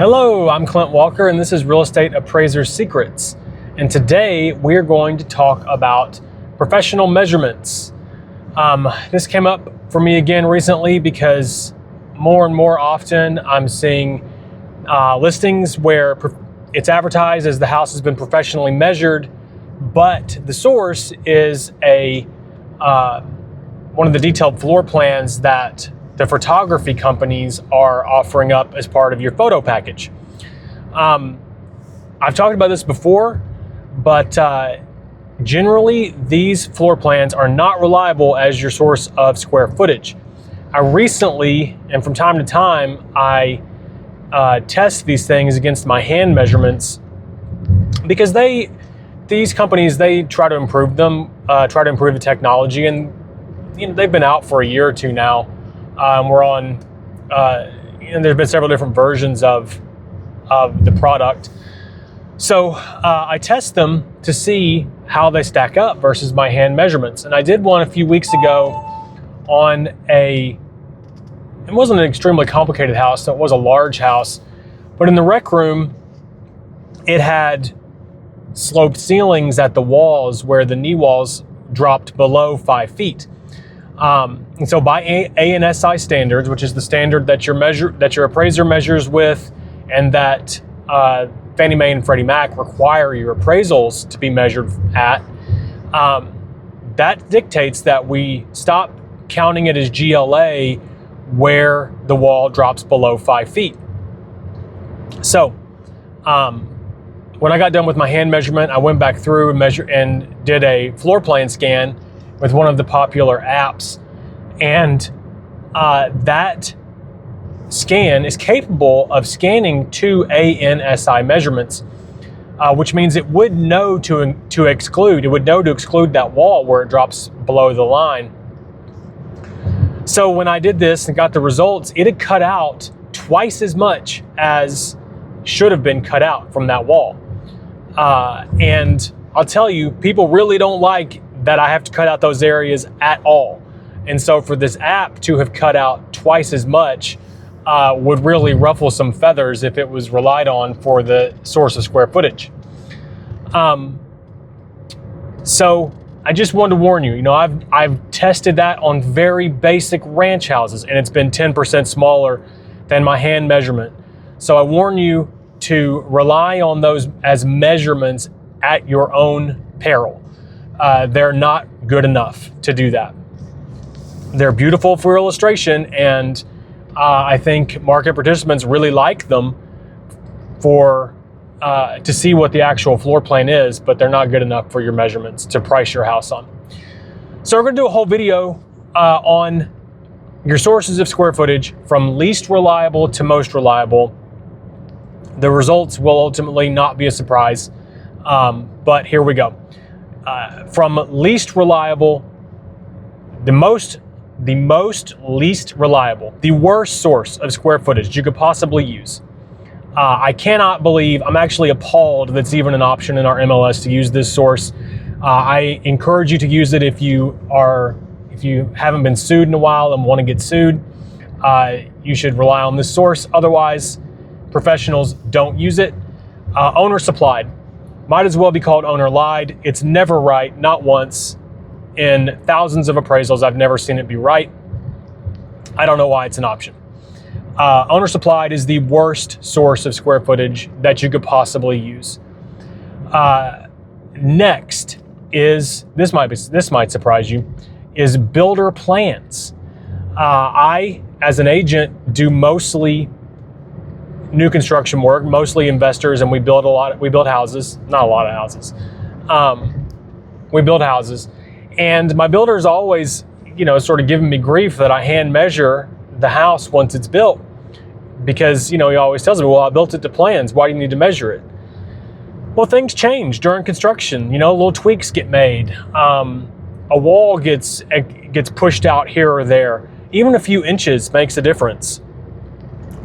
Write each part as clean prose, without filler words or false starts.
Hello, I'm Clint Walker, and this is Real Estate Appraiser Secrets. And today we're going to talk about professional measurements. This came up for me again recently because more and more often I'm seeing listings where it's advertised as the house has been professionally measured, but the source is one of the detailed floor plans that the photography companies are offering up as part of your photo package. I've talked about this before, but generally these floor plans are not reliable as your source of square footage. I recently, and from time to time, I test these things against my hand measurements because these companies, they try to improve them, try to improve the technology, and they've been out for a year or two now. We're on, there's been several different versions of the product. So I test them to see how they stack up versus my hand measurements. And I did one a few weeks ago on it wasn't an extremely complicated house, so it was a large house, but in the rec room, it had sloped ceilings at the walls where the knee walls dropped below 5 feet. And so by ANSI standards, which is the standard that your appraiser measures with, and that Fannie Mae and Freddie Mac require your appraisals to be measured at, that dictates that we stop counting it as GLA where the wall drops below 5 feet. So when I got done with my hand measurement, I went back through and did a floor plan scan with one of the popular apps, and that scan is capable of scanning to ANSI measurements, which means it would know to exclude that wall where it drops below the line. So when I did this and got the results, it had cut out twice as much as should have been cut out from that wall. And I'll tell you, people really don't like that I have to cut out those areas at all. And so for this app to have cut out twice as much would really ruffle some feathers if it was relied on for the source of square footage. So I just wanted to warn you, I've tested that on very basic ranch houses, and it's been 10% smaller than my hand measurement. So I warn you to rely on those as measurements at your own peril. They're not good enough to do that. They're beautiful for illustration, and I think market participants really like them to see what the actual floor plan is, but they're not good enough for your measurements to price your house on. So we're going to do a whole video on your sources of square footage from least reliable to most reliable. The results will ultimately not be a surprise, but here we go. From least reliable, the most least reliable, the worst source of square footage you could possibly use. I cannot believe, I'm actually appalled that's even an option in our MLS to use this source. I encourage you to use it if you haven't been sued in a while and want to get sued. You should rely on this source. Otherwise, professionals don't use it. Owner supplied. Might as well be called owner lied. It's never right, not once. In thousands of appraisals, I've never seen it be right. I don't know why it's an option. Owner supplied is the worst source of square footage that you could possibly use. Next is, this might surprise you, is builder plans. I, as an agent, do mostly new construction work, mostly investors, and we build houses, not a lot of houses. We build houses, and my builder is always, sort of giving me grief that I hand measure the house once it's built, because, he always tells me, well, I built it to plans. Why do you need to measure it? Well, things change during construction. Little tweaks get made. A wall gets pushed out here or there. Even a few inches makes a difference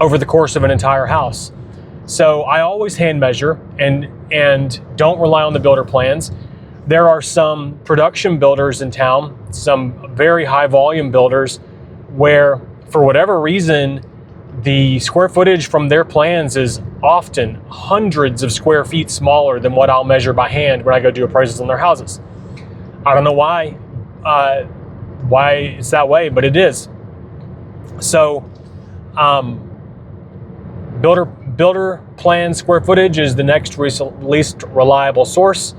over the course of an entire house. So I always hand measure and don't rely on the builder plans. There are some production builders in town, some very high volume builders, where for whatever reason the square footage from their plans is often hundreds of square feet smaller than what I'll measure by hand when I go do appraisals on their houses. I don't know why it's that way, but it is. So builder plan square footage is the next least reliable source.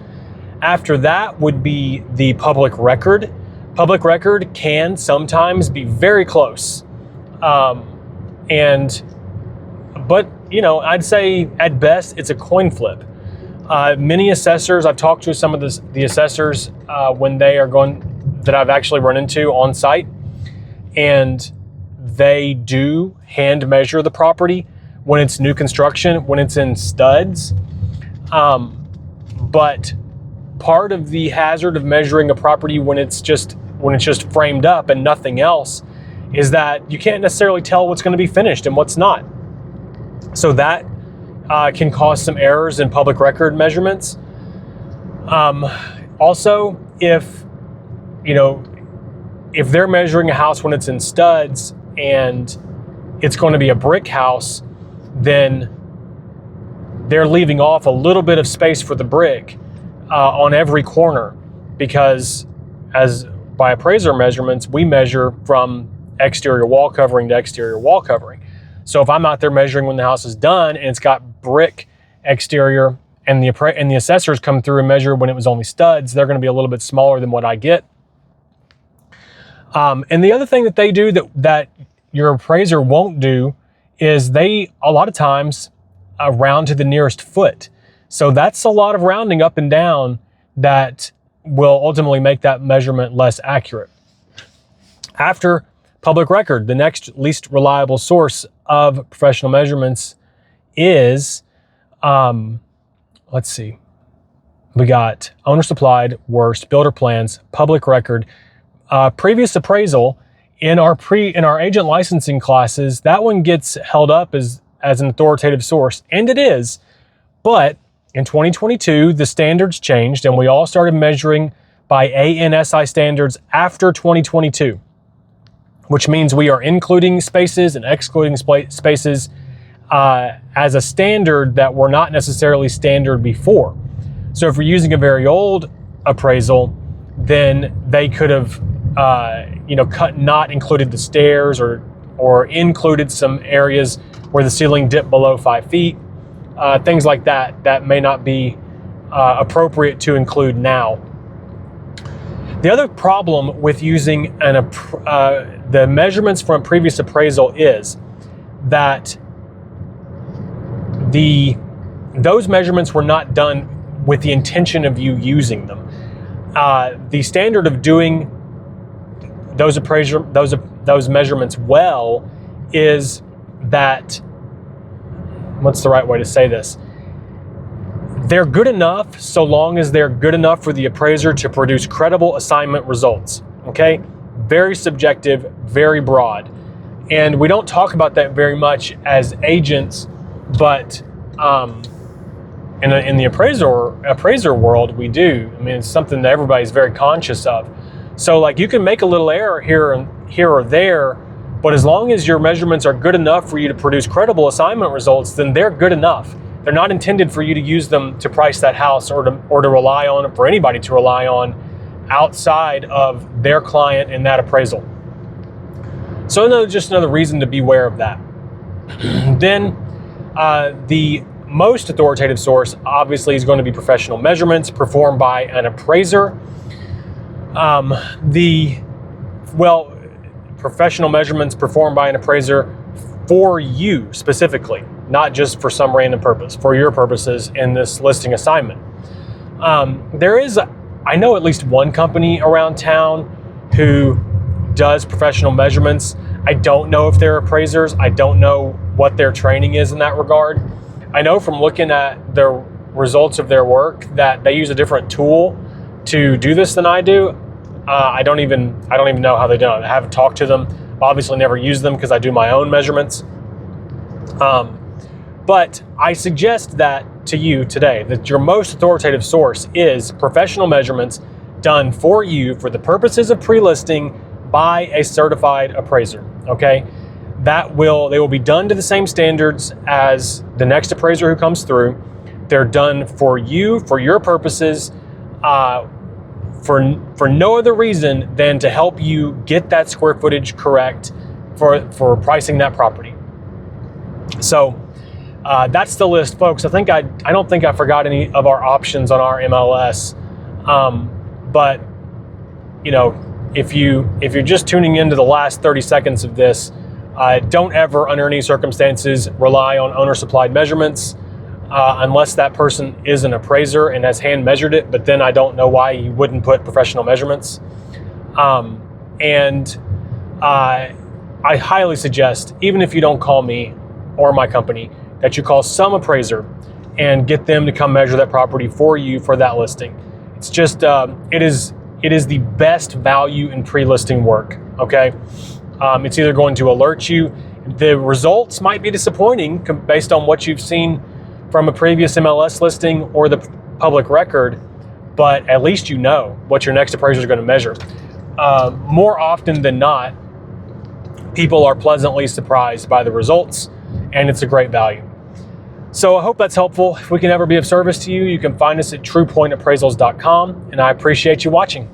After that would be the public record. Public record can sometimes be very close. But I'd say at best it's a coin flip. Many assessors, I've talked to some of the assessors when they are that I've actually run into on site, and they do hand measure the property when it's new construction, when it's in studs. But part of the hazard of measuring a property when it's just framed up and nothing else is that you can't necessarily tell what's going to be finished and what's not. So that can cause some errors in public record measurements. Also, if they're measuring a house when it's in studs and it's going to be a brick house, then they're leaving off a little bit of space for the brick on every corner, because as by appraiser measurements, we measure from exterior wall covering to exterior wall covering. So if I'm out there measuring when the house is done and it's got brick exterior, and the assessors come through and measure when it was only studs, they're going to be a little bit smaller than what I get. And the other thing that they do that your appraiser won't do is they a lot of times round to the nearest foot. So that's a lot of rounding up and down that will ultimately make that measurement less accurate. After public record, the next least reliable source of professional measurements is, let's see, we got owner supplied, worst, builder plans, public record, previous appraisal. In our agent licensing classes, that one gets held up as an authoritative source, and it is. But in 2022, the standards changed, and we all started measuring by ANSI standards after 2022, which means we are including spaces and excluding spaces as a standard that were not necessarily standard before. So if we're using a very old appraisal, then they could have not included the stairs or included some areas where the ceiling dipped below 5 feet, things like that may not be appropriate to include now. The other problem with using the measurements from previous appraisal is that those measurements were not done with the intention of you using them. The standard of doing those measurements well is that, what's the right way to say this? They're good enough so long as they're good enough for the appraiser to produce credible assignment results, okay? Very subjective, very broad. And we don't talk about that very much as agents, but in the appraiser world, we do. I mean, it's something that everybody's very conscious of. So like you can make a little error here or there, but as long as your measurements are good enough for you to produce credible assignment results, then they're good enough. They're not intended for you to use them to price that house or to rely on, for anybody to rely on outside of their client in that appraisal. So just another reason to beware of that. Then the most authoritative source obviously is going to be professional measurements performed by an appraiser. Professional measurements performed by an appraiser for you specifically, not just for some random purpose, for your purposes in this listing assignment. I know at least one company around town who does professional measurements. I don't know if they're appraisers. I don't know what their training is in that regard. I know from looking at the results of their work that they use a different tool to do this than I do. I don't even know how they do it. I haven't talked to them. Obviously never used them because I do my own measurements. But I suggest that to you today, that your most authoritative source is professional measurements done for you for the purposes of pre-listing by a certified appraiser, okay? they will be done to the same standards as the next appraiser who comes through. They're done for you, for your purposes, for no other reason than to help you get that square footage correct for pricing that property. So that's the list, folks. I don't think I forgot any of our options on our MLS. But you know, if you're just tuning into the last 30 seconds of this, don't ever, under any circumstances, rely on owner supplied measurements unless that person is an appraiser and has hand measured it. But then I don't know why you wouldn't put professional measurements. And I highly suggest, even if you don't call me or my company, that you call some appraiser and get them to come measure that property for you for that listing. It's just it is the best value in pre-listing work. Okay, it's either going to alert you. The results might be disappointing based on what you've seen from a previous MLS listing or the public record, but at least you know what your next appraiser is going to measure. More often than not, people are pleasantly surprised by the results, and it's a great value. So I hope that's helpful. If we can ever be of service to you, you can find us at truepointappraisals.com, and I appreciate you watching.